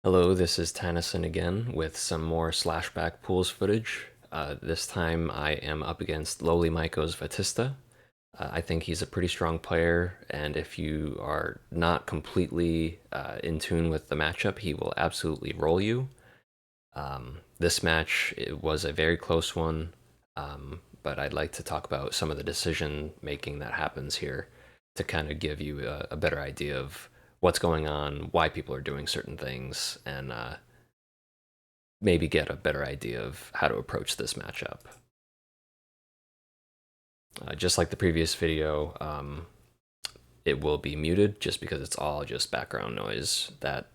Hello, this is Tanasinn again with some more Slashback pools footage. This time I am up against LoliMaiko's Vatista. I think he's a pretty strong player, and if you are not completely in tune with the matchup, he will absolutely roll you. This match it was a very close one, but I'd like to talk about some of the decision making that happens here to kind of give you a better idea of what's going on, why people are doing certain things, and maybe get a better idea of how to approach this matchup. Just like the previous video, it will be muted just because it's all just background noise that,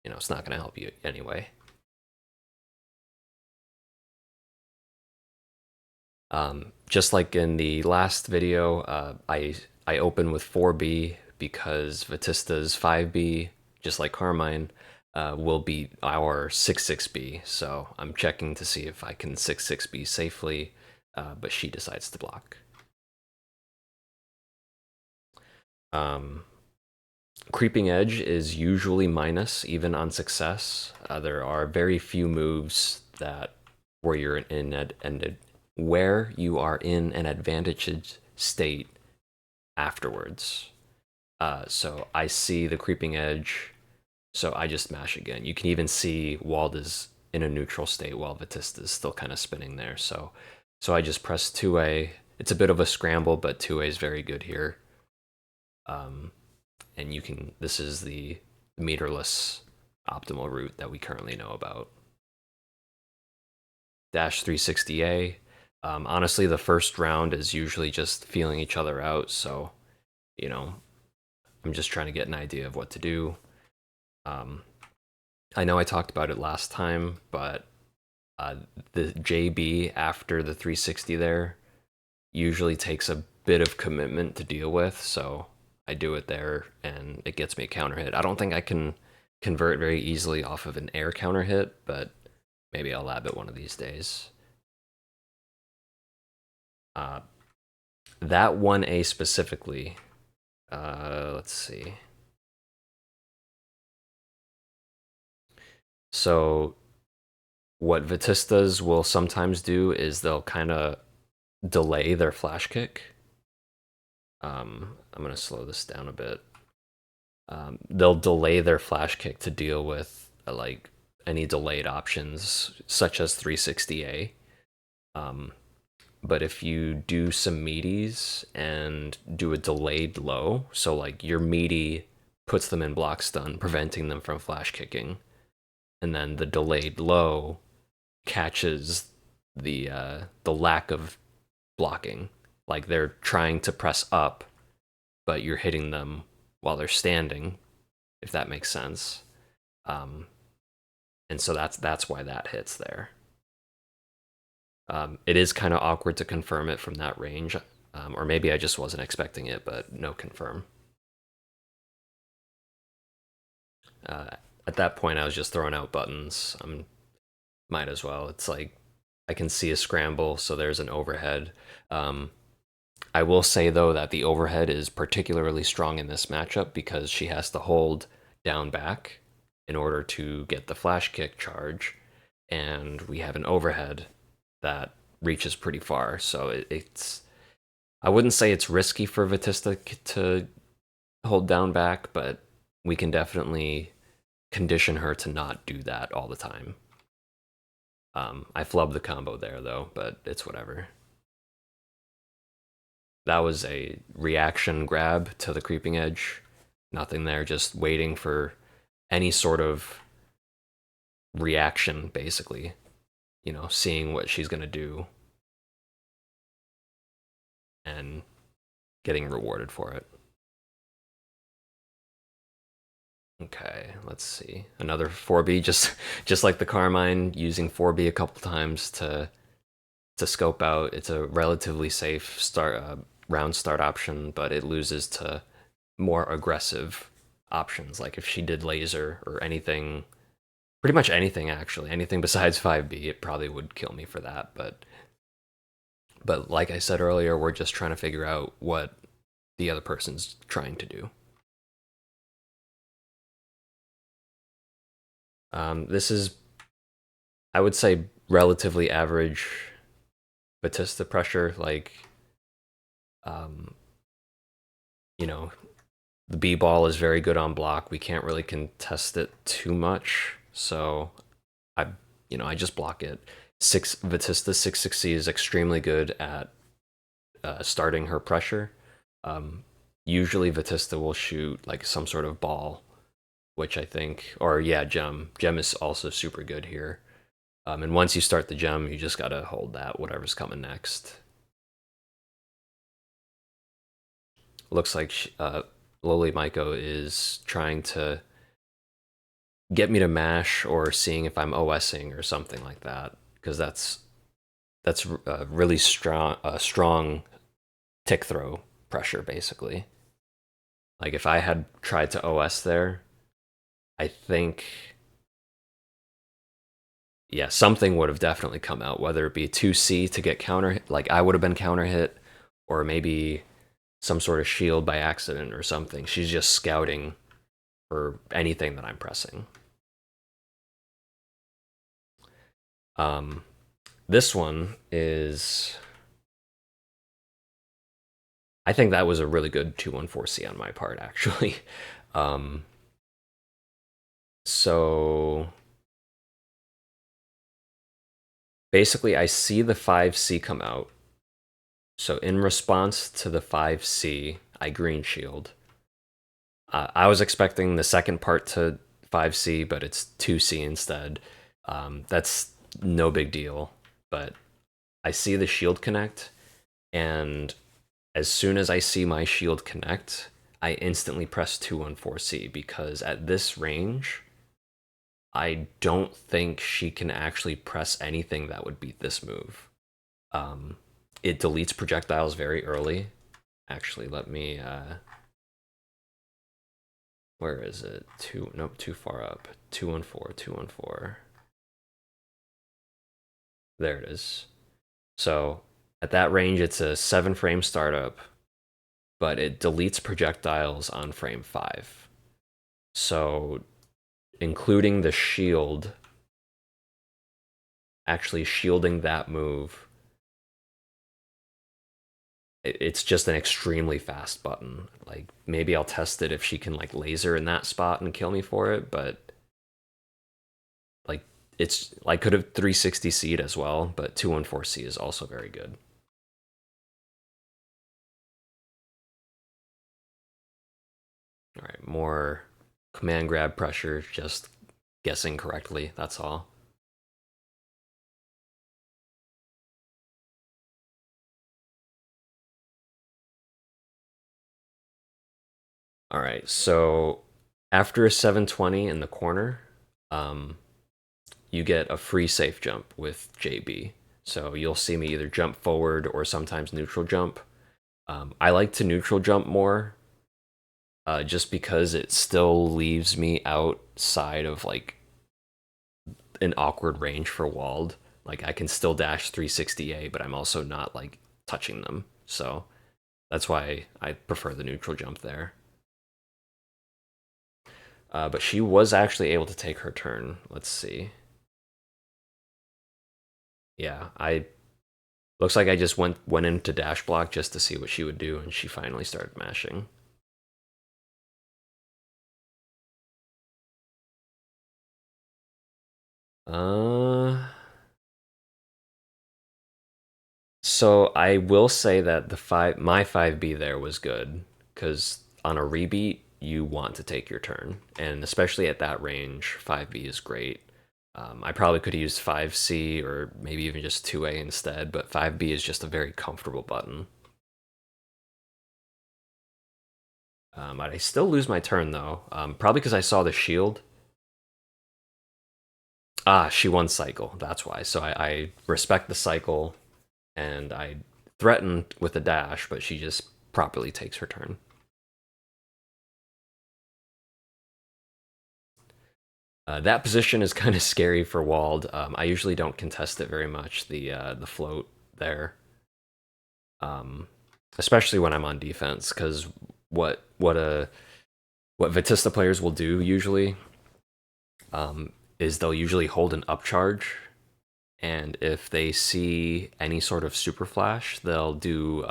it's not going to help you anyway. Just like in the last video, I open with 4B because Vatista's 5B, just like Carmine, will be our 6-6B. So I'm checking to see if I can 6-6B safely, but she decides to block. Creeping Edge is usually minus, even on success. There are very few moves that where you're where you are in an advantaged state afterwards. So I see the Creeping Edge, so I just mash again. You can even see Wald is in a neutral state while Vatista is still kind of spinning there. So I just press 2A. It's a bit of a scramble, but 2A is very good here. And this is the meterless optimal route that we currently know about. Dash 360A. Honestly, the first round is usually just feeling each other out, so, I'm just trying to get an idea of what to do. I know I talked about it last time, but the JB after the 360 there usually takes a bit of commitment to deal with, so I do it there and it gets me a counter hit. I don't think I can convert very easily off of an air counter hit, but maybe I'll lab it one of these days. That 1A specifically, let's see. So what Vatistas will sometimes do is they'll kind of delay their flash kick. I'm going to slow this down a bit. They'll delay their flash kick to deal with like any delayed options, such as 360A. But if you do some meaties and do a delayed low, so like your meaty puts them in block stun, preventing them from flash kicking, and then the delayed low catches the lack of blocking. Like they're trying to press up, but you're hitting them while they're standing, if that makes sense. And so that's why that hits there. It is kind of awkward to confirm it from that range, or maybe I just wasn't expecting it, but no confirm. At that point, I was just throwing out buttons. Might as well. It's like I can see a scramble, so there's an overhead. I will say though that the overhead is particularly strong in this matchup because she has to hold down back in order to get the flash kick charge, and we have an overhead that reaches pretty far. So it's I wouldn't say it's risky for Vatista to hold down back, but we can definitely condition her to not do that all the time. I flubbed the combo there though, but it's whatever. That was a reaction grab to the creeping edge. Nothing there, just waiting for any sort of reaction, basically. Seeing what she's going to do and getting rewarded for it. Okay, let's see. Another 4B, just like the Carmine, using 4B a couple times to scope out. It's a relatively safe round start option, but it loses to more aggressive options. Like if she did laser or anything, pretty much anything actually, anything besides 5B, it probably would kill me for that. But like I said earlier, we're just trying to figure out what the other person's trying to do. This is, I would say, relatively average Vatista pressure. Like, um, you know, the B ball is very good on block. We can't really contest it too much, so I, I just block it. Six Vatista 660 is extremely good at starting her pressure. Usually Vatista will shoot like some sort of ball, which I think, or yeah, gem. Gem is also super good here. And once you start the gem, you just gotta hold that, whatever's coming next. Looks like LoliMaiko is trying to get me to mash or seeing if I'm OSing or something like that, because that's really strong tick throw pressure basically. Like if I had tried to OS there, I think yeah, something would have definitely come out, whether it be 2C to get counter, like I would have been counter hit, or maybe some sort of shield by accident or something. She's just scouting for anything that I'm pressing. Um, this one is, I think that was a really good 214C on my part, actually. Um, so basically, I see the 5C come out. So in response to the 5C, I green shield. I was expecting the second part to 5C, but it's 2C instead. That's no big deal. But I see the shield connect, and as soon as I see my shield connect, I instantly press 214C because at this range, I don't think she can actually press anything that would beat this move. Um, it deletes projectiles very early. Actually, let me where is it? Nope, too far up. 214, 214. There it is. So at that range, it's a 7 frame startup, but it deletes projectiles on frame 5. So including the shield, actually shielding that move, it's just an extremely fast button. Like maybe I'll test it if she can like laser in that spot and kill me for it, but like it's like could have 360 seed as well, but 214C is also very good. All right, more command grab pressure, just guessing correctly, that's all. All right, so after a 720 in the corner, um, you get a free safe jump with JB. So you'll see me either jump forward or sometimes neutral jump. I like to neutral jump more, just because it still leaves me outside of like an awkward range for Wald. Like I can still dash 360A, but I'm also not like touching them. So that's why I prefer the neutral jump there. But she was actually able to take her turn. Let's see. Yeah, I looks like I just went into dash block just to see what she would do, and she finally started mashing. Uh, so I will say that my 5B there was good because on a rebeat you want to take your turn, and especially at that range, 5B is great. I probably could have used 5C or maybe even just 2A instead, but 5B is just a very comfortable button. I still lose my turn though, probably because I saw the shield. Ah, she won cycle. That's why. So I respect the cycle, and I threatened with a dash, but she just properly takes her turn. That position is kind of scary for Wald. I usually don't contest it very much. The float there, um, especially when I'm on defense, because what Vatista players will do usually, is they'll usually hold an upcharge, and if they see any sort of super flash, they'll do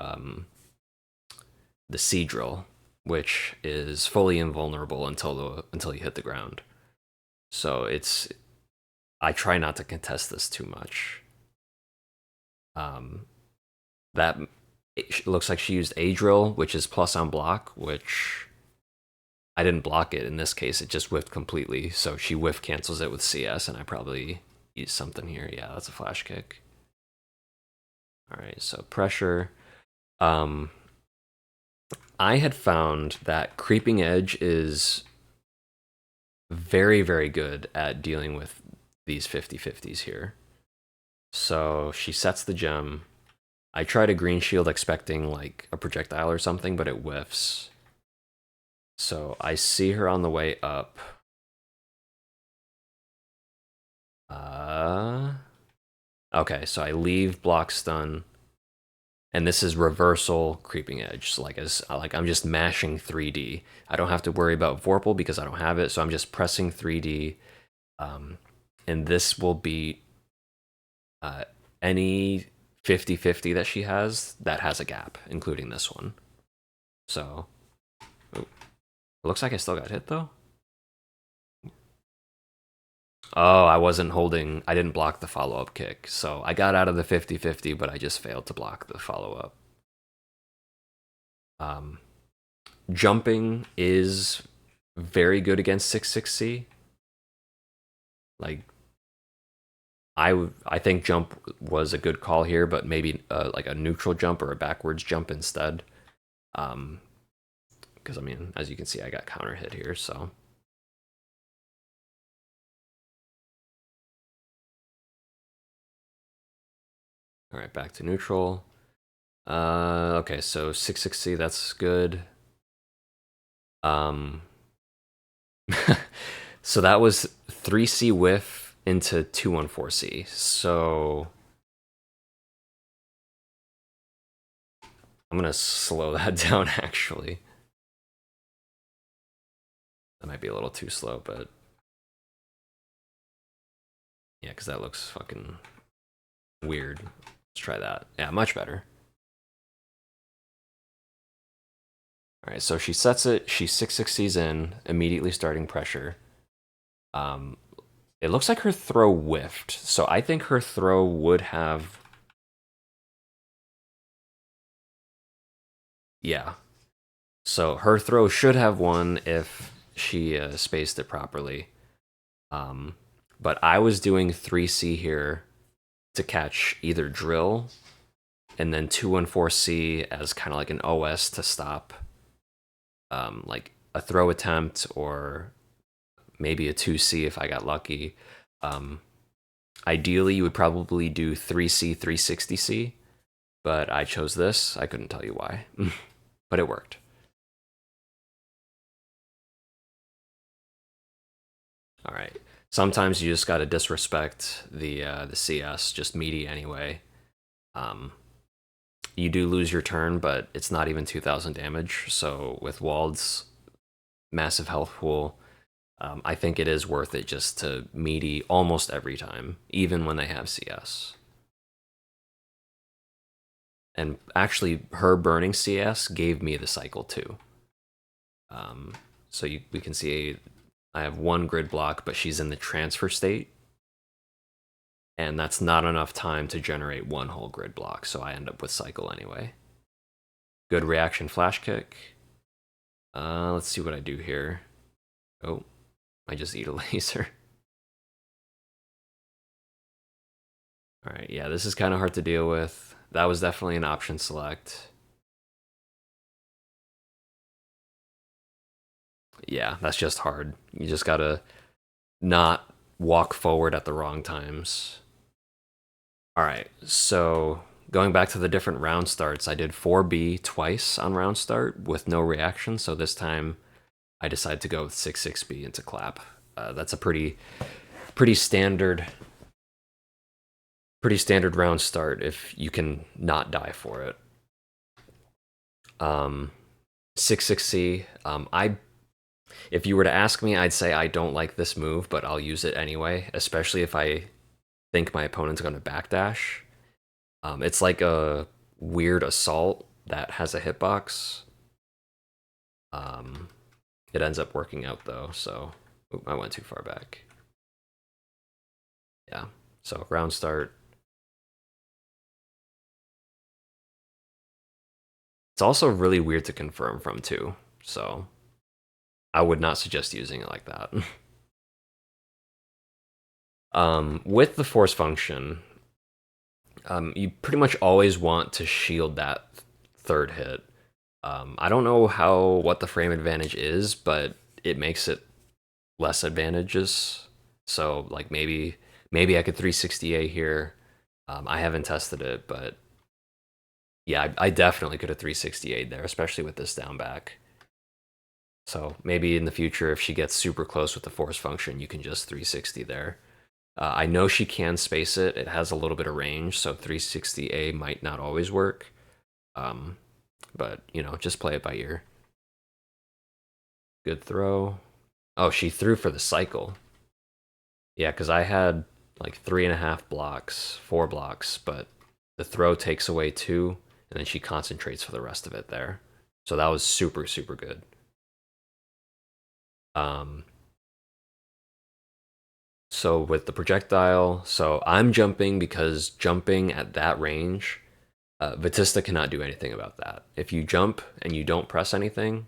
the sea drill, which is fully invulnerable until you hit the ground. So it's I try not to contest this too much. That it looks like she used a drill, which is plus on block, which I didn't block it in this case. It just whiffed completely. So she whiff cancels it with CS, and I probably used something here. Yeah, that's a flash kick. All right, so pressure. Um, I had found that Creeping Edge is very, very good at dealing with these 50-50s here. So she sets the gem. I tried a green shield expecting like a projectile or something, but it whiffs. So I see her on the way up. Okay, so I leave block stun, and this is reversal creeping edge. So like I'm just mashing 3D. I don't have to worry about Vorpal because I don't have it, so I'm just pressing 3D, and this will beat any 50-50 that she has that has a gap, including this one. So, it looks like I still got hit though. Oh, I wasn't holding, I didn't block the follow-up kick. So I got out of the 50-50, but I just failed to block the follow-up. Jumping is very good against 6-6C. Like, I think jump was a good call here, but maybe like a neutral jump or a backwards jump instead. Because I mean, as you can see, I got counter hit here, so. All right, back to neutral. Okay, so 6-6C, that's good. So that was 3C whiff into 214C. So I'm gonna slow that down actually. That might be a little too slow, but yeah, because that looks fucking weird. Let's try that. Yeah, much better. All right, so she sets it. She 6-6Cs in, immediately starting pressure. It looks like her throw whiffed, so I think her throw would have. Yeah. So her throw should have won if she spaced it properly. But I was doing 3C here to catch either drill and then 214C as kind of like an OS to stop like a throw attempt or maybe a 2C if I got lucky. Ideally, you would probably do 3C, 360C, but I chose this. I couldn't tell you why, but it worked. All right. Sometimes you just got to disrespect the CS, just meaty anyway. You do lose your turn, but it's not even 2,000 damage. So with Wald's massive health pool, I think it is worth it just to meaty almost every time, even when they have CS. And actually, her burning CS gave me the cycle too. So we can see I have one grid block, but she's in the transfer state. And that's not enough time to generate one whole grid block, so I end up with cycle anyway. Good reaction flash kick. Let's see what I do here. Oh, I just eat a laser. All right, yeah, this is kind of hard to deal with. That was definitely an option select. Yeah, that's just hard. You just gotta not walk forward at the wrong times. All right, so going back to the different round starts, I did 4B twice on round start with no reaction, so this time I decided to go with 6-6B into clap. That's a pretty standard round start if you can not die for it. 6-6C. I If you were to ask me, I'd say I don't like this move, but I'll use it anyway, especially if I think my opponent's going to backdash. It's like a weird assault that has a hitbox. Um, it ends up working out though, so I went too far back. Yeah, so round start. It's also really weird to confirm from too, so I would not suggest using it like that. With the force function, you pretty much always want to shield that third hit. I don't know what the frame advantage is, but it makes it less advantageous. So like maybe I could 360A here. I haven't tested it, but yeah, I definitely could have 360A there, especially with this down back. So maybe in the future, if she gets super close with the force function, you can just 360 there. I know she can space it. It has a little bit of range, so 360A might not always work. Um, but, you know, just play it by ear. Good throw. Oh, she threw for the cycle. Yeah, because I had like 3.5 blocks, 4 blocks, but the throw takes away 2, and then she concentrates for the rest of it there. So that was super, super good. Um, so with the projectile, so I'm jumping because jumping at that range, Vatista cannot do anything about that. If you jump and you don't press anything,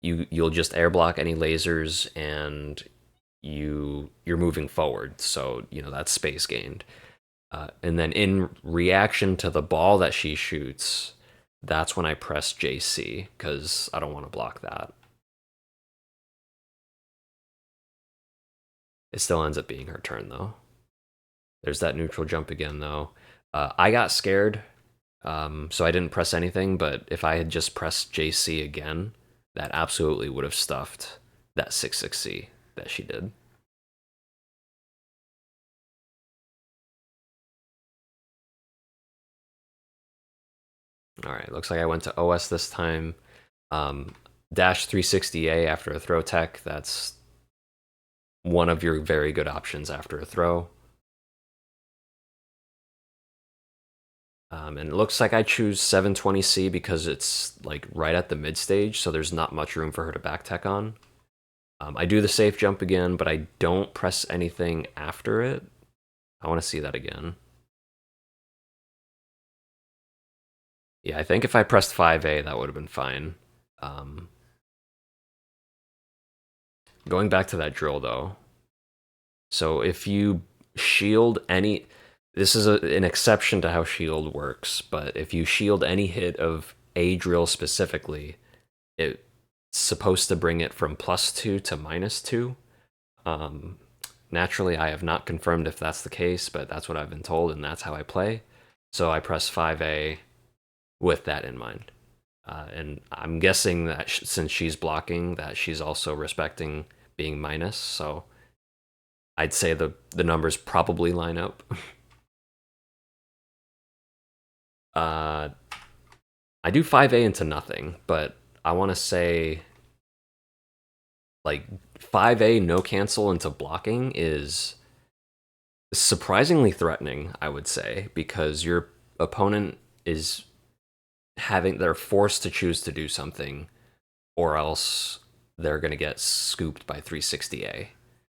you'll just air block any lasers and you're moving forward. So you know that's space gained. And then in reaction to the ball that she shoots, that's when I press JC because I don't want to block that. It still ends up being her turn though. There's that neutral jump again though. I got scared, so I didn't press anything. But if I had just pressed JC again, that absolutely would have stuffed that 6-6C that she did. All right, looks like I went to OS this time. Um, Dash 360A after a throw tech. That's one of your very good options after a throw. And it looks like I choose 720C because it's like right at the mid stage, so there's not much room for her to back tech on. I do the safe jump again, but I don't press anything after it. I want to see that again. Yeah, I think if I pressed 5A, that would have been fine. Um, Going back to that drill though, so if you shield any, this is an exception to how shield works, but if you shield any hit of a drill specifically, it's supposed to bring it from +2 to -2. Um, Naturally, I have not confirmed if that's the case, but that's what I've been told, and that's how I play. So I press 5A with that in mind. And I'm guessing that since she's blocking, that she's also respecting being minus. So I'd say the numbers probably line up. uh, I do 5A into nothing, but I want to say like 5A no cancel into blocking is surprisingly threatening, I would say, because your opponent is they're forced to choose to do something or else they're going to get scooped by 360A.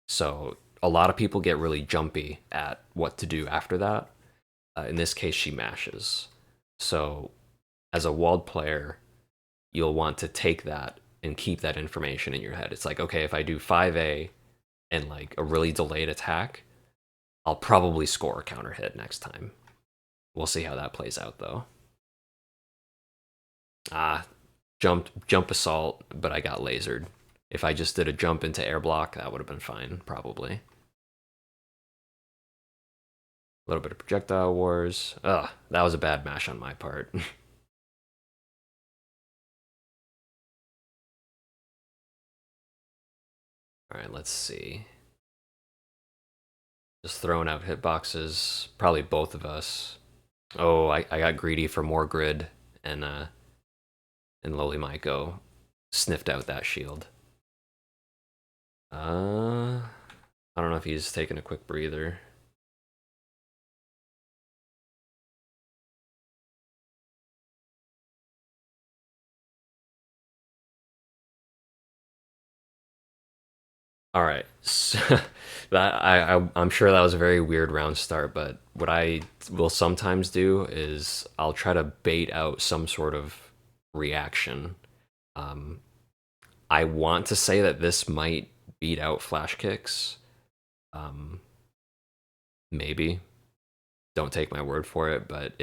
So a lot of people get really jumpy at what to do after that. In this case, she mashes. So as a Wald player, you'll want to take that and keep that information in your head. It's like, okay, if I do 5A and like a really delayed attack, I'll probably score a counter hit next time. We'll see how that plays out though. Ah, jump assault, but I got lasered. If I just did a jump into air block, that would have been fine, probably. A little bit of projectile wars. Ugh, that was a bad mash on my part. All right, let's see. Just throwing out hitboxes. Probably both of us. Oh, I got greedy for more grid, and LoliMaiko sniffed out that shield. I don't know if he's taking a quick breather. All right. So, I'm sure that was a very weird round start, but what I will sometimes do is I'll try to bait out some sort of reaction. Um, I want to say that this might beat out flash kicks. Um, Maybe. Don't take my word for it, but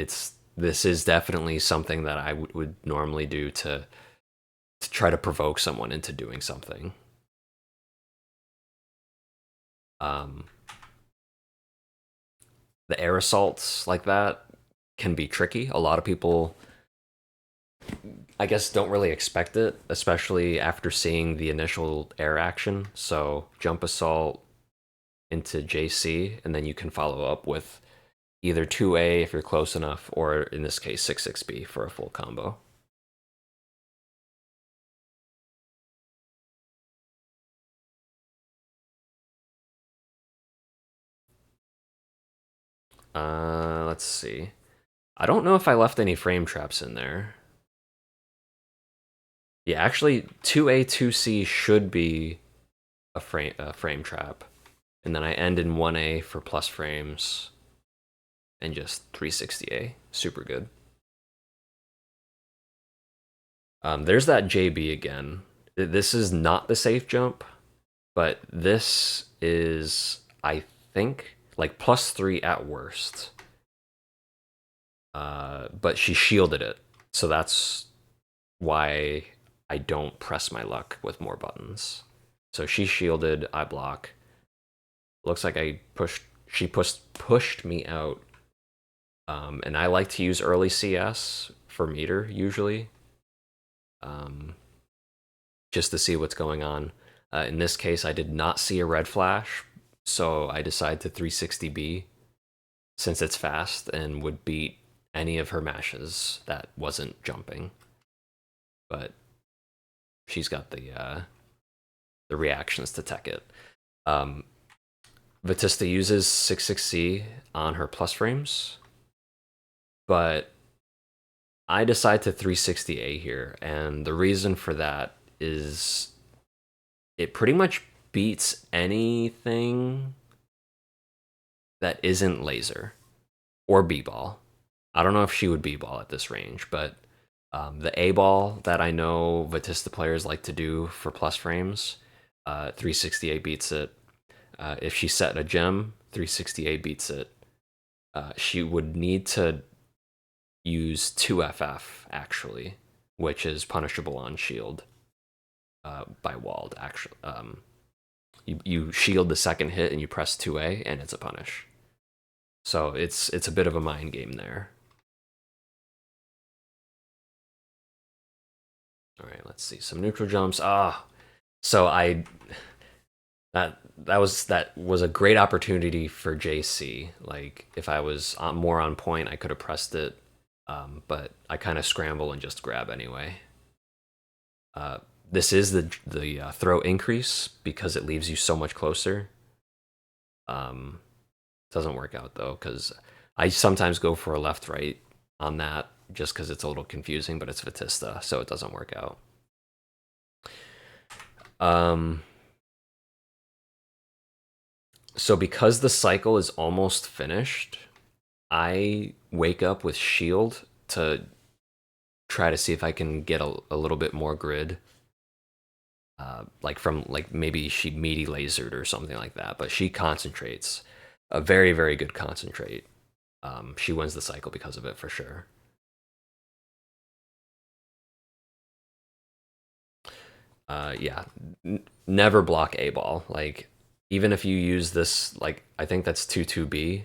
this is definitely something that I would normally do to try to provoke someone into doing something. Um, the air assaults like that can be tricky. A lot of people, I guess, don't really expect it, especially after seeing the initial air action. So jump assault into JC, and then you can follow up with either 2A if you're close enough, or in this case 6-6B for a full combo. Let's see. I don't know if I left any frame traps in there. Yeah, actually, 2A, 2C should be a frame trap. And then I end in 1A for plus frames and just 360A. Super good. There's that JB again. This is not the safe jump, but this is, I think, like +3 at worst. But she shielded it, so that's why I don't press my luck with more buttons. So she shielded, I block. Looks like I pushed. She pushed me out. And I like to use early CS for meter usually, um, just to see what's going on. In this case, I did not see a red flash, so I decided to 360B since it's fast and would beat any of her mashes that wasn't jumping. But she's got the reactions to tech it. Um, Vatista uses 6-6C on her plus frames, but I decide to 360A here, and the reason for that is it pretty much beats anything that isn't laser or B-ball. I don't know if she would B-ball at this range, but the A-ball that I know Vatista players like to do for plus frames, 360A beats it. If she set a gem, 360A beats it. She would need to use 2FF, actually, which is punishable on shield by Wald, actually. You shield the second hit and you press 2A, and it's a punish. So it's a bit of a mind game there. All right, let's see some neutral jumps. So I that was a great opportunity for JC. Like if I was more on point, I could have pressed it, but I kind of scramble and just grab anyway. Uh, this is the throw increase because it leaves you so much closer. Um, doesn't work out though because I sometimes go for a left right on that just because it's a little confusing, but it's Vatista, so it doesn't work out. Um, so because the cycle is almost finished, I wake up with shield to try to see if I can get a little bit more grid. Like from like maybe she meaty lasered or something like that, but she concentrates a very very good concentrate. She wins the cycle because of it for sure. Yeah, never block a ball. Like even if you use this, like I think that's 2-2B,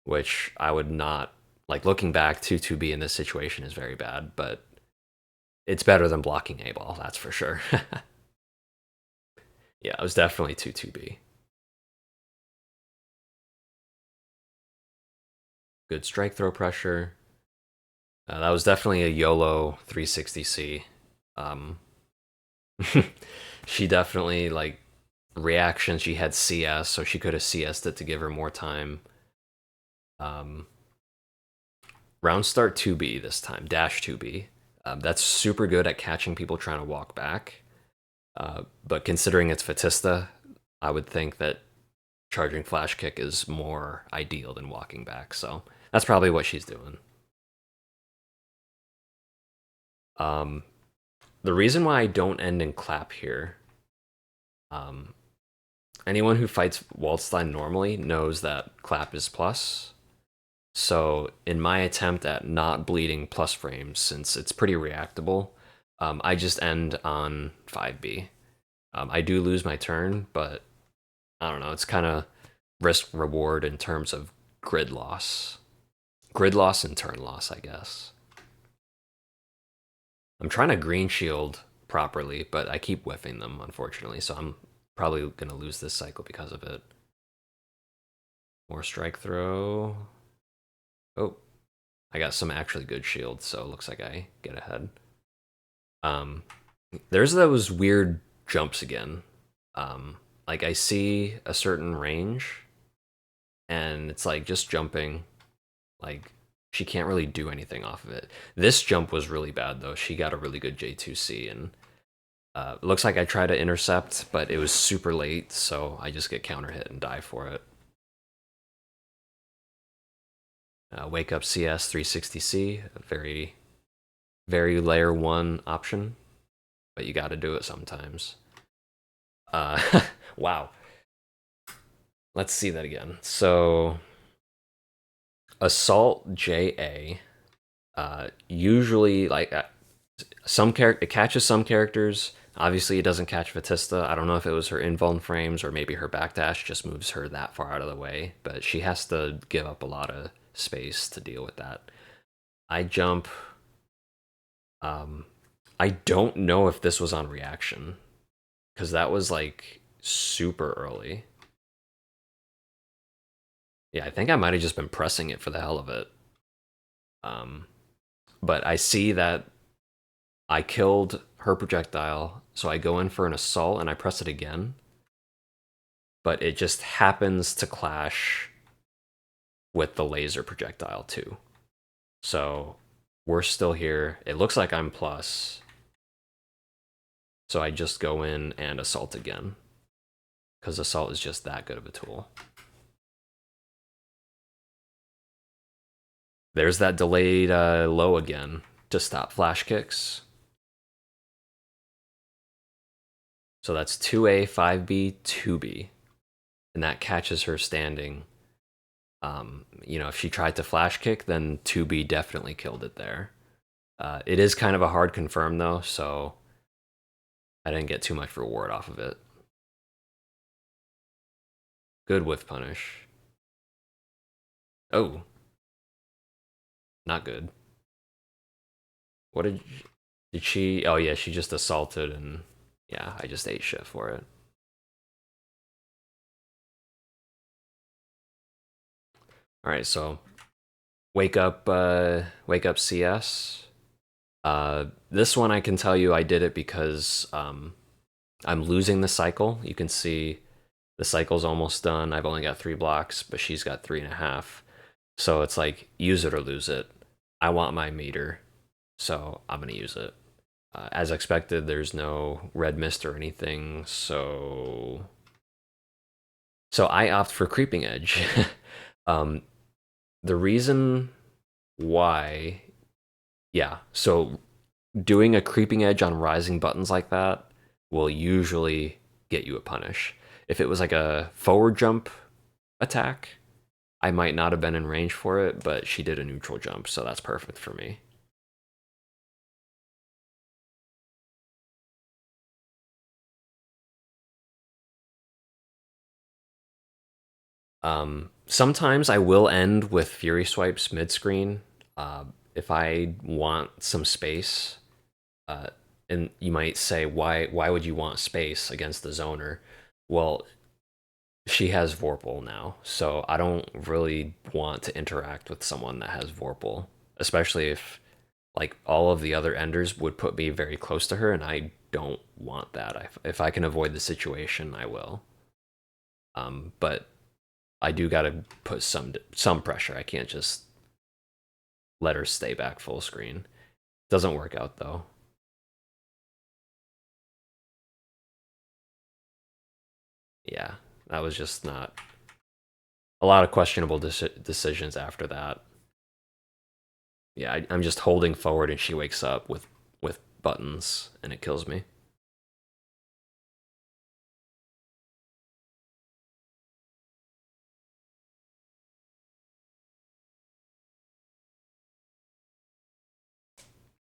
which I would not like. Looking back, 2-2B in this situation is very bad, but it's better than blocking a ball. That's for sure. Yeah, it was definitely 2-2B. Good strike throw pressure. That was definitely a YOLO 360C. Um, she definitely like Reaction, she had CS, so she could have CS'd it to give her more time. Um, Round start 2B this time, dash 2B. That's super good at catching people trying to walk back. But considering it's Vatista, I would think that charging flash kick is more ideal than walking back. So that's probably what she's doing. Um, the reason why I don't end in clap here, um, anyone who fights Waldstein normally knows that clap is plus. So in my attempt at not bleeding plus frames, since it's pretty reactable, I just end on 5B. I do lose my turn, but I don't know. It's kind of risk reward in terms of grid loss. Grid loss and turn loss, I guess. I'm trying to green shield properly, but I keep whiffing them, unfortunately, so I'm probably going to lose this cycle because of it. More strike throw. Oh, I got some actually good shields, so it looks like I get ahead. There's those weird jumps again. Like I see a certain range, and it's like just jumping. Like she can't really do anything off of it. This jump was really bad though. She got a really good J2C, and it looks like I tried to intercept, but it was super late, so I just get counter hit and die for it. Wake up CS 360C, a very layer 1 option, but you got to do it sometimes. Wow. Let's see that again. So, Assault JA, usually like some character, it catches some characters. Obviously, it doesn't catch Vatista. I don't know if it was her invuln frames or maybe her backdash just moves her that far out of the way, but she has to give up a lot of space to deal with that. I jump. I don't know if this was on reaction because that was like super early. Yeah, I think I might have just been pressing it for the hell of it. But I see that I killed her projectile, so I go in for an assault and I press it again. But it just happens to clash with the laser projectile too. So we're still here. It looks like I'm plus. So I just go in and assault again. Because assault is just that good of a tool. There's that delayed low again to stop flash kicks. So that's 2A, 5B, 2B. And that catches her standing. You know, if she tried to flash kick, then 2B definitely killed it there. It is kind of a hard confirm though, so I didn't get too much reward off of it. Good whiff punish. Oh. Not good. What did she? Oh yeah, she just assaulted, and yeah, I just ate shit for it. All right, so wake up CS. This one I can tell you I did it because I'm losing the cycle. You can see the cycle's almost done. I've only got 3 blocks, but she's got 3.5. So it's like use it or lose it. I want my meter, so I'm gonna use it. As expected, there's no red mist or anything, so I opt for creeping edge. um, the reason why, yeah, so doing a creeping edge on rising buttons like that will usually get you a punish. If it was like a forward jump attack, I might not have been in range for it, but she did a neutral jump, so that's perfect for me. Sometimes I will end with Fury Swipes mid-screen if I want some space. Uh, and you might say, why would you want space against the zoner? Well, she has Vorpal now, so I don't really want to interact with someone that has Vorpal, especially if like all of the other enders would put me very close to her, and I don't want that. If I can avoid the situation, I will. But I do got to put some pressure. I can't just let her stay back full screen. Doesn't work out though. Yeah, that was just not a lot of questionable decisions after that. Yeah, I'm just holding forward and she wakes up with buttons and it kills me.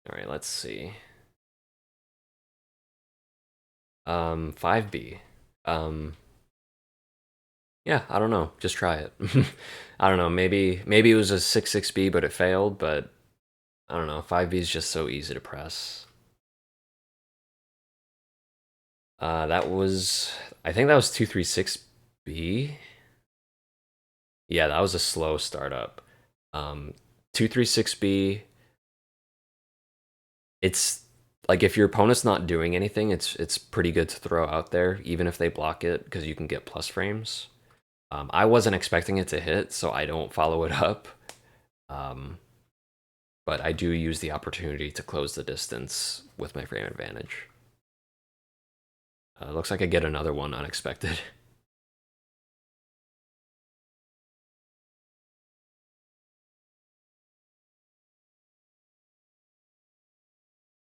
All right, let's see. 5B. Um, yeah, I don't know. Just try it. I don't know. Maybe it was a 6-6B, but it failed. But I don't know. 5B is just so easy to press. That was I think that was 236B. Yeah, that was a slow startup. 236B. It's like if your opponent's not doing anything, it's pretty good to throw out there, even if they block it, because you can get plus frames. I wasn't expecting it to hit, so I don't follow it up. Um, but I do use the opportunity to close the distance with my frame advantage. Looks like I get another one unexpected.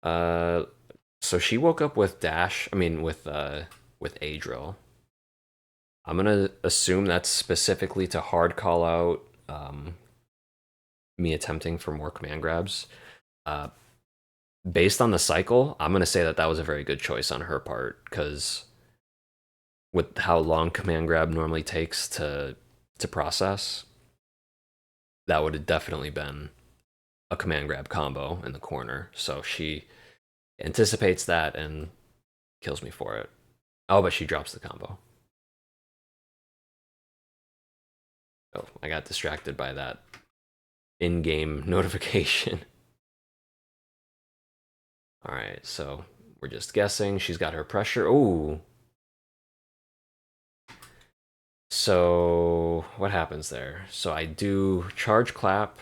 Uh, so she woke up with dash. I mean, with a drill. I'm gonna assume that's specifically to hard call out me attempting for more command grabs. Uh, Based on the cycle, I'm gonna say that that was a very good choice on her part because with how long command grab normally takes to process, that would have definitely been a command grab combo in the corner. So she anticipates that and kills me for it. Oh, but she drops the combo. Oh, I got distracted by that in-game notification. All right, so we're just guessing. She's got her pressure. Ooh. So what happens there? So I do charge clap.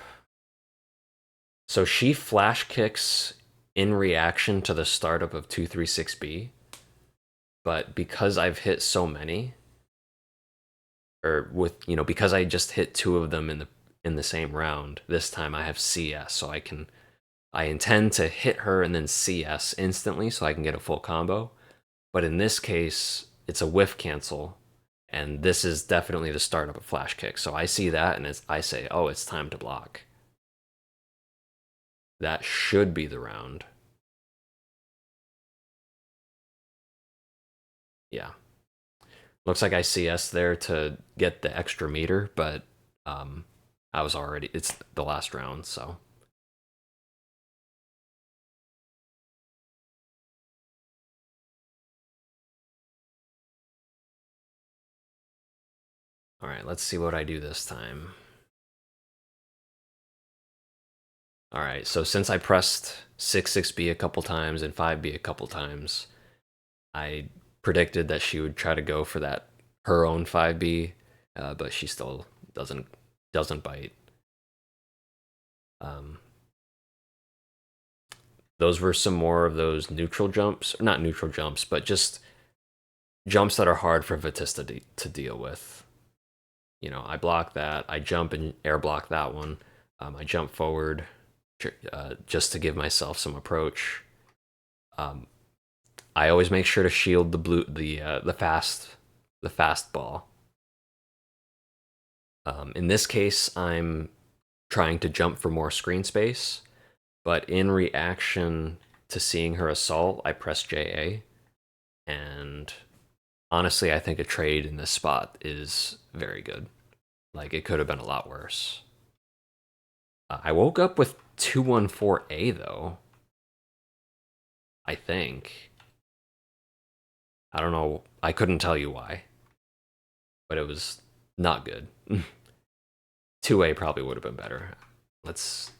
So she flash kicks in reaction to the startup of 236B. But because I've hit so many, or because I just hit two of them in the same round, this time I have CS, so I intend to hit her and then CS instantly so I can get a full combo. But in this case, it's a whiff cancel, and this is definitely the start of a flash kick. So I see that and I say, oh, it's time to block. That should be the round. Yeah. Looks like I CS there to get the extra meter, but I was already, it's the last round, so. All right, let's see what I do this time. All right, so since I pressed 6-6B a couple times and 5B a couple times, I predicted that she would try to go for that her own 5B, but she still doesn't bite. Um, those were some more of those neutral jumps, not neutral jumps, but just jumps that are hard for Vatista to deal with. I block that. I jump and air block that one. I jump forward just to give myself some approach. Um, I always make sure to shield the fast ball. In this case, I'm trying to jump for more screen space, but in reaction to seeing her assault, I press JA, and honestly, I think a trade in this spot is very good. Like, it could have been a lot worse. I woke up with 214A, though. I think. I don't know. I couldn't tell you why. But it was not good. 2A probably would have been better. Let's.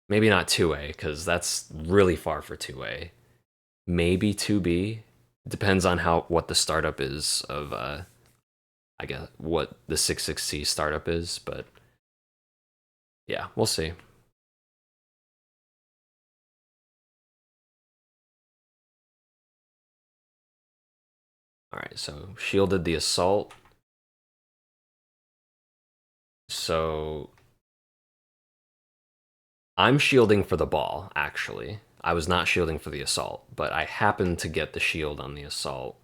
Maybe not 2A, because that's really far for 2A. maybe 2B. Depends on what the startup is of I guess what the 66C startup is, but yeah, we'll see. All right, so shielded the assault. So I'm shielding for the ball, actually. I was not shielding for the assault, but I happened to get the shield on the assault.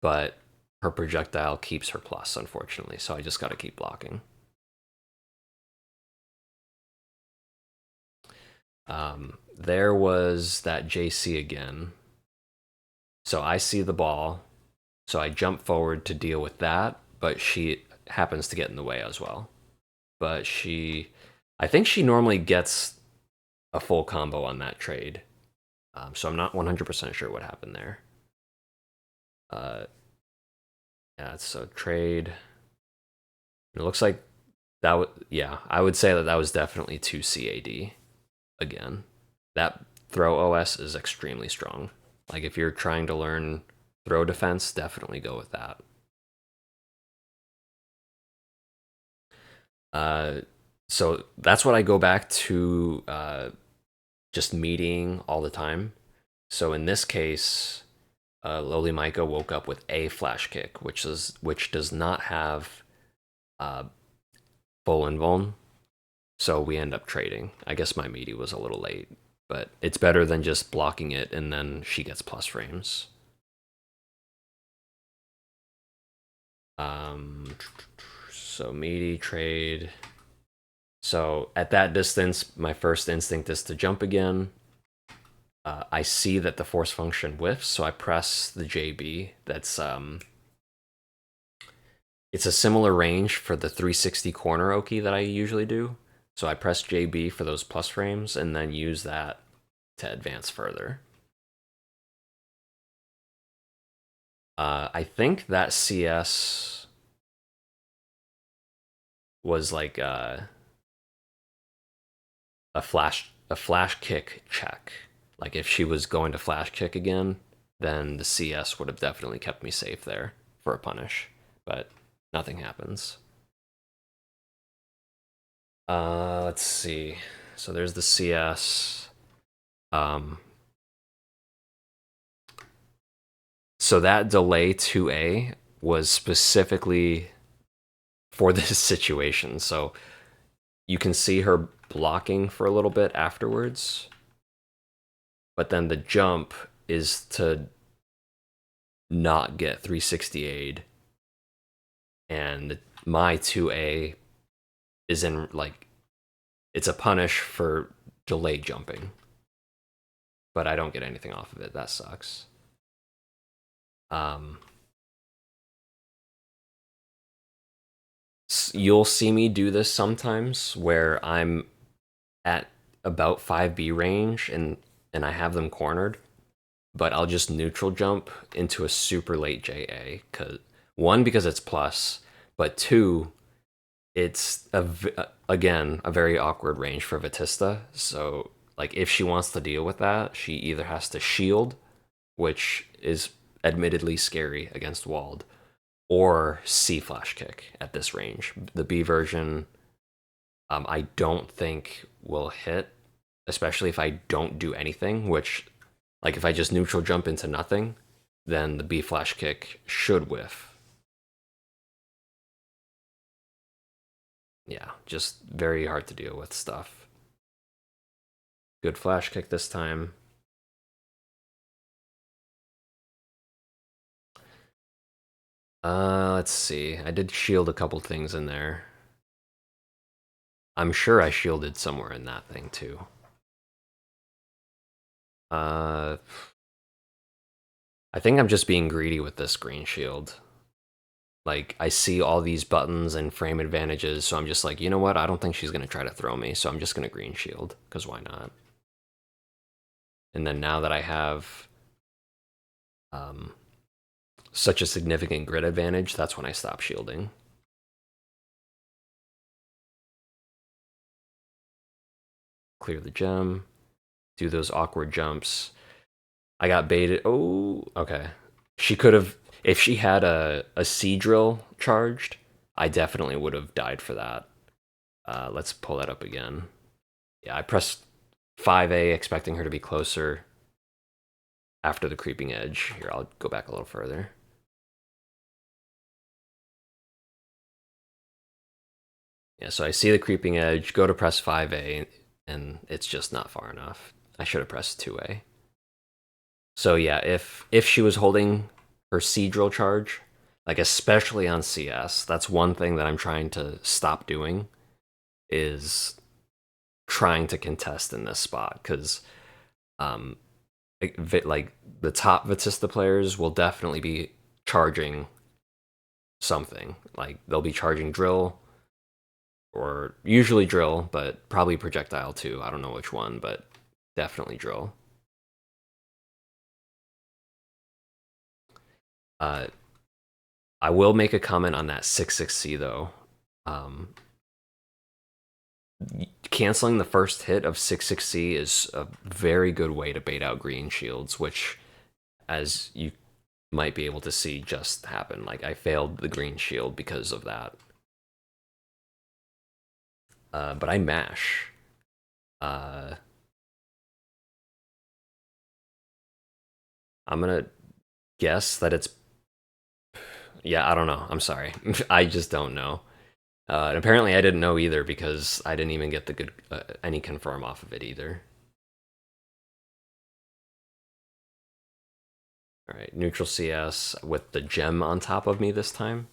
But her projectile keeps her plus, unfortunately, so I just gotta keep blocking. There was that JC again. So I see the ball, so I jump forward to deal with that, but she happens to get in the way as well. But I think she normally gets a full combo on that trade. So I'm not 100% sure what happened there. Uh, yeah, so trade. It looks like yeah, I would say that that was definitely 2 CAD again. That throw OS is extremely strong. Like if you're trying to learn throw defense, definitely go with that. Uh, so that's what I go back to just meeting all the time. So in this case, LoliMaiko woke up with a flash kick, which does not have uh, full invuln. So we end up trading. I guess my meaty was a little late, but it's better than just blocking it and then she gets plus frames. So meaty trade. So at that distance, my first instinct is to jump again. I see that the force function whiffs, so I press the JB. It's a similar range for the 360 corner Oki that I usually do. So I press JB for those plus frames and then use that to advance further. I think that CS was like a flash kick check. Like if she was going to flash kick again, then the CS would have definitely kept me safe there for a punish. But nothing happens. Let's see. So there's the CS. Um, so that delay 2A was specifically for this situation. So you can see her blocking for a little bit afterwards, but then the jump is to not get 360 aid, and my 2A is in like it's a punish for delay jumping, but I don't get anything off of it. That sucks. Um, you'll see me do this sometimes where I'm at about 5B range and I have them cornered, but I'll just neutral jump into a super late JA cuz one because it's plus, but two it's again a very awkward range for Vatista. So like if she wants to deal with that, she either has to shield, which is admittedly scary against Wald, or C flash kick at this range. The B version, I don't think will hit, especially if I don't do anything. Which, like, if I just neutral jump into nothing, then the B flash kick should whiff. Yeah, just very hard to deal with stuff. Good flash kick this time. Let's see. I did shield a couple things in there. I'm sure I shielded somewhere in that thing too. Uh, I think I'm just being greedy with this green shield. Like, I see all these buttons and frame advantages, so I'm just like, you know what? I don't think she's going to try to throw me, so I'm just going to green shield, because why not? And then now that I have um, such a significant grid advantage, that's when I stop shielding. Clear the gem, do those awkward jumps. I got baited. Oh, okay. She could have, if she had a sea drill charged, I definitely would have died for that. Let's pull that up again. Yeah, I pressed 5A expecting her to be closer after the creeping edge. Here, I'll go back a little further. Yeah, so I see the creeping edge, go to press 5A, and it's just not far enough. I should have pressed 2A. So yeah, if she was holding her sea drill charge, like especially on CS, that's one thing that I'm trying to stop doing is trying to contest in this spot because um like the top Vatista players will definitely be charging something. Like they'll be charging drill or usually drill, but probably projectile too. I don't know which one, but definitely drill. Uh, I will make a comment on that 6-6C though. Um, Canceling the first hit of 6-6C is a very good way to bait out green shields, which, as you might be able to see, just happened. Like I failed the green shield because of that. But I mash. Uh, I'm gonna guess that it's. Yeah, I don't know. I'm sorry. I just don't know. And apparently, I didn't know either because I didn't even get the good any confirm off of it either. All right, neutral CS with the gem on top of me this time.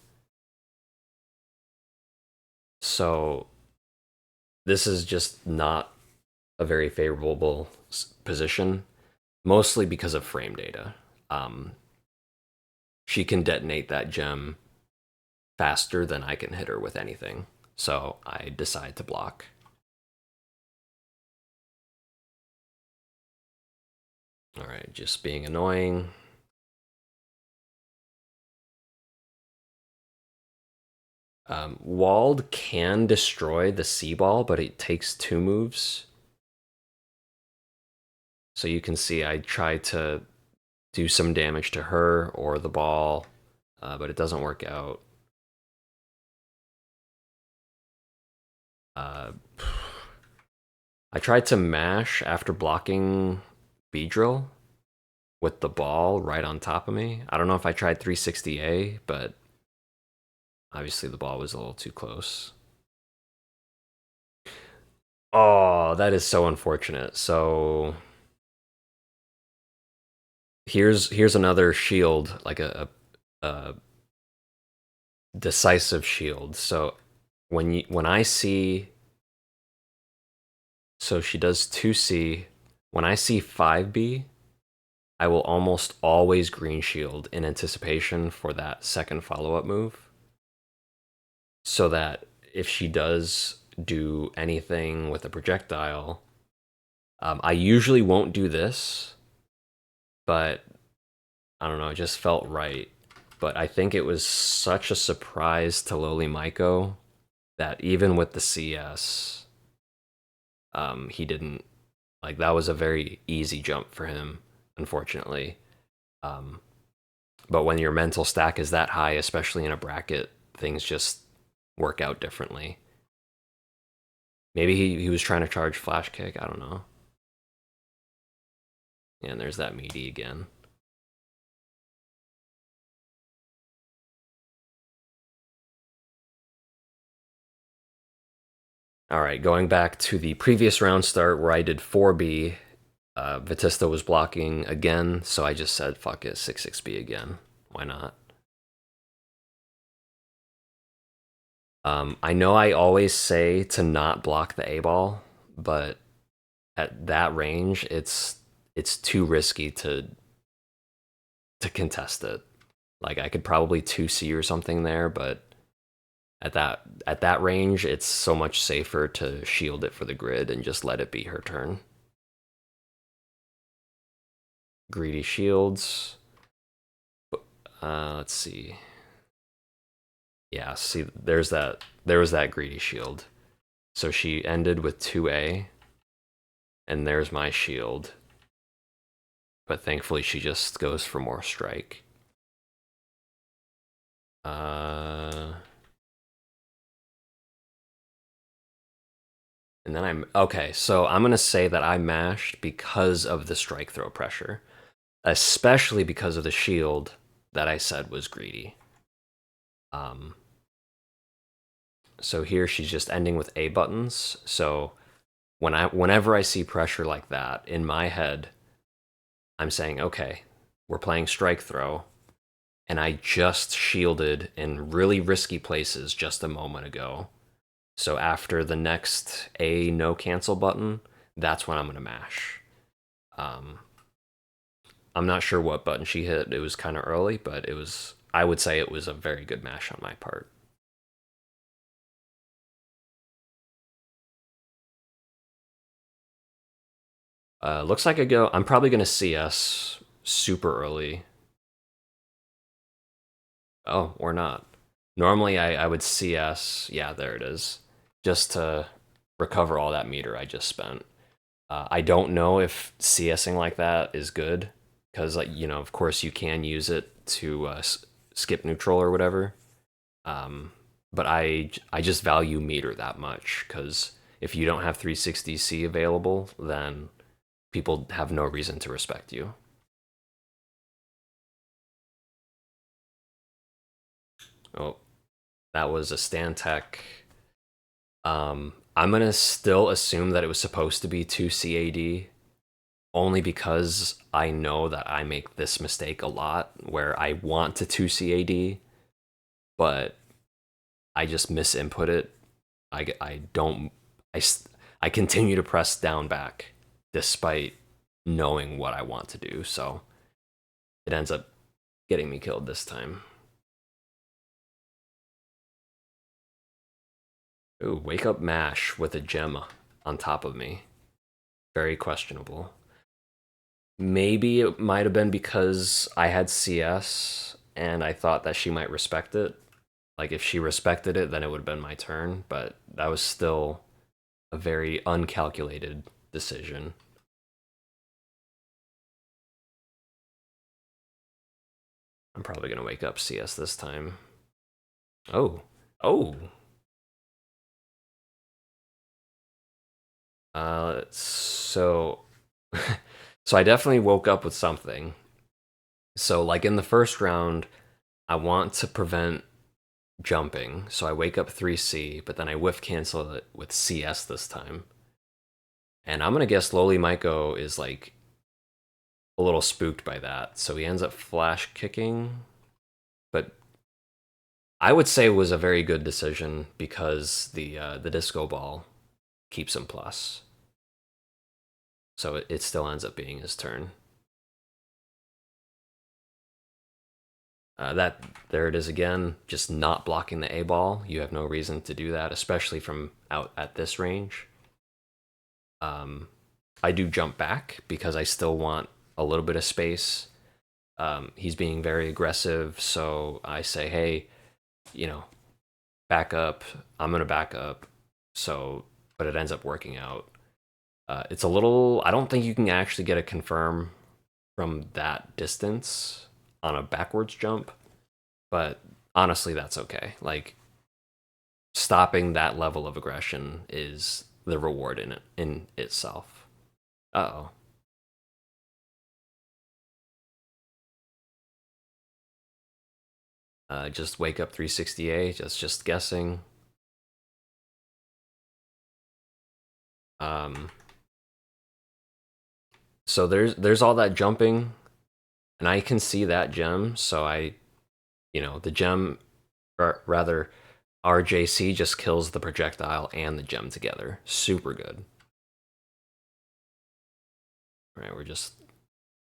So this is just not a very favorable position, mostly because of frame data. Um, she can detonate that gem faster than I can hit her with anything. So I decide to block. All right, just being annoying. Wald can destroy the sea ball, but it takes 2 moves. So you can see I try to do some damage to her or the ball, but it doesn't work out. Uh, I tried to mash after blocking B-drill with the ball right on top of me. I don't know if I tried 360A, but obviously the ball was a little too close. Oh, that is so unfortunate. So here's another shield, like a decisive shield. So when I see, so she does 2C. When I see 5B, I will almost always green shield in anticipation for that second follow-up move. So that if she does do anything with a projectile, I usually won't do this, but I don't know, it just felt right. But I think it was such a surprise to LoliMaiko that even with the CS, he didn't, like, that was a very easy jump for him, unfortunately. Um, but when your mental stack is that high, especially in a bracket, things just work out differently. Maybe he was trying to charge flash kick. I don't know. And there's that meaty again. All right, going back to the previous round start where I did 4B, Vatista was blocking again, so I just said, fuck it, 6-6B again. Why not? I know I always say to not block the A ball, but at that range, it's too risky to contest it. Like I could probably 2C or something there, but at that range, it's so much safer to shield it for the grid and just let it be her turn. Greedy shields. Let's see. Yeah, see, there was that greedy shield. So she ended with 2A, and there's my shield. but thankfully she just goes for more strike. And then okay, so I'm gonna say that I mashed because of the strike throw pressure, especially because of the shield that I said was greedy. Um, so here she's just ending with A buttons. So whenever I see pressure like that in my head, I'm saying, okay, we're playing strike throw, and I just shielded in really risky places just a moment ago. So after the next A no cancel button, that's when I'm gonna mash. Um, I'm not sure what button she hit. It was kind of early, but it was. I would say it was a very good mash on my part. Looks like I go. I'm probably gonna CS super early. Oh, or not. Normally I would CS. Yeah, there it is. Just to recover all that meter I just spent. I don't know if CSing like that is good because, like, of course, you can use it to skip neutral or whatever. But I just value meter that much because if you don't have 360C available, then people have no reason to respect you. Oh, that was a Stantec. I'm gonna still assume that it was supposed to be 2 CAD only because I know that I make this mistake a lot where I want to 2 CAD, but I just misinput it. I don't I I continue to press down back despite knowing what I want to do. So it ends up getting me killed this time. Ooh, wake up mash with a gem on top of me. Very questionable. Maybe it might have been because I had CS and I thought that she might respect it. Like if she respected it, then it would have been my turn, but that was still a very uncalculated decision. I'm probably going to wake up CS this time. Oh. Oh. So so I definitely woke up with something. So like in the first round, I want to prevent jumping, so I wake up 3C, but then I whiff cancel it with CS this time. And I'm gonna guess LoliMaiko is like a little spooked by that, so he ends up flash kicking. But I would say it was a very good decision because the disco ball keeps him plus, so it still ends up being his turn. That there it is again, just not blocking the A ball. You have no reason to do that, especially from out at this range. Um, I do jump back because I still want a little bit of space. He's being very aggressive, so I say, hey, you know, back up. I'm gonna back up. So, but it ends up working out. It's a little. I don't think you can actually get a confirm from that distance on a backwards jump, but honestly, that's okay. Like stopping that level of aggression is the reward in itself. Uh oh. Just wake up 360A. Just guessing. Um, so there's all that jumping, and I can see that gem. So the gem, or rather, RJC just kills the projectile and the gem together. Super good. All right, we're just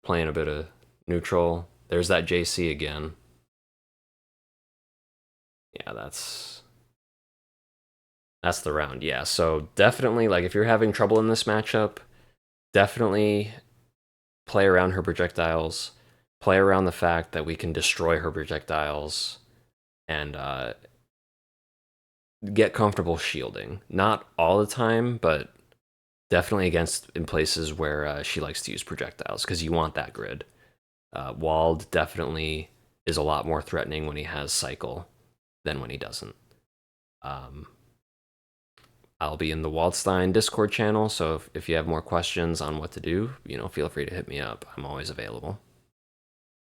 playing a bit of neutral. There's that JC again. Yeah, that's the round. Yeah, so definitely, like, if you're having trouble in this matchup, definitely play around her projectiles, play around the fact that we can destroy her projectiles, and get comfortable shielding. Not all the time, but Definitely against in places where she likes to use projectiles because you want that grid. Wald definitely is a lot more threatening when he has cycle than when he doesn't. Um, I'll be in the Waldstein Discord channel, so if you have more questions on what to do, feel free to hit me up. I'm always available.